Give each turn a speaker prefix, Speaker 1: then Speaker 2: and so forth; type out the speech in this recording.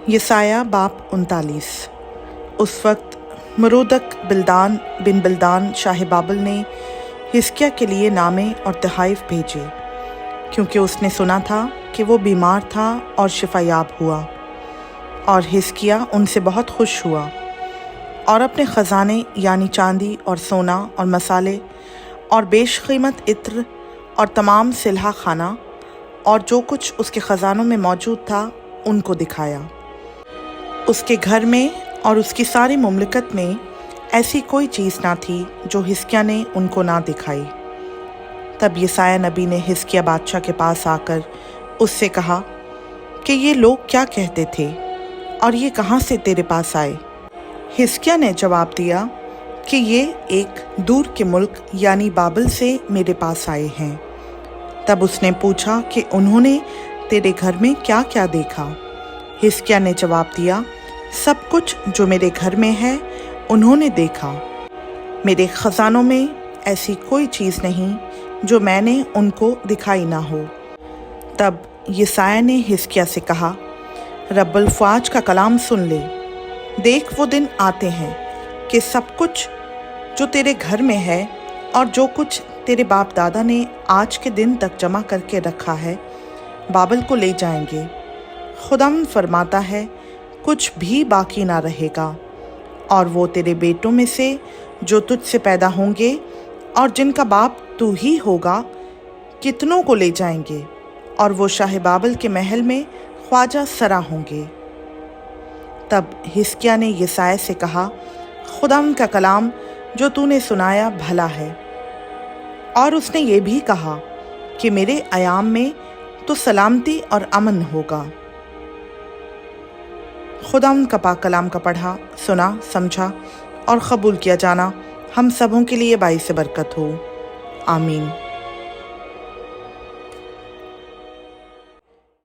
Speaker 1: यसाया बाप 39। उस वक्त मरूदक बिल्दान बिन बिल्दान शाह बाबल ने हिस्किया के लिए नामे और तहाइफ भेजे, क्योंकि उसने सुना था कि वो बीमार था और शिफायाब हुआ। और हिस्किया उनसे बहुत खुश हुआ और अपने ख़जाने यानी चांदी और सोना और मसाले और बेशकीमत इत्र और तमाम सिलहा खाना और जो कुछ उसके ख़जानों में मौजूद था उनको दिखाया। उसके घर में और उसकी सारी मुमलिकत में ऐसी कोई चीज़ ना थी जो हिस्किया ने उनको ना दिखाई। तब यसाया नबी ने हिस्किया बादशाह के पास आकर उससे कहा कि ये लोग क्या कहते थे और ये कहाँ से तेरे पास आए। हिस्किया ने जवाब दिया कि ये एक दूर के मुल्क यानी बाबल से मेरे पास आए हैं। तब उसने पूछा कि उन्होंने तेरे घर में क्या क्या देखा। हिस्किया ने जवाब दिया, सब कुछ जो मेरे घर में है उन्होंने देखा। मेरे ख़जानों में ऐसी कोई चीज़ नहीं जो मैंने उनको दिखाई ना हो। तब यसाया ने हिस्किया से कहा, रब्बुल फ़ाज का कलाम सुन ले। देख वो दिन आते हैं कि सब कुछ जो तेरे घर में है और जो कुछ तेरे बाप दादा ने आज के दिन तक जमा करके रखा है बाबल को ले जाएंगे। खुदाम फरमाता है, कुछ भी बाकी ना रहेगा, और वो तेरे बेटों में से जो तुझसे पैदा होंगे और जिनका बाप तू ही होगा कितनों को ले जाएंगे, और वो शाह बाबल के महल में ख्वाजा सरा होंगे। तब हिस्किया ने यसाया से कहा, खुदाम का कलाम जो तूने सुनाया भला है। और उसने ये भी कहा कि मेरे अयाम में तो सलामती और अमन होगा। खुदाम का पाक कलाम का पढ़ा, सुना, समझा और कबूल किया जाना हम सबों के लिए बाइस बरकत हो। आमीन।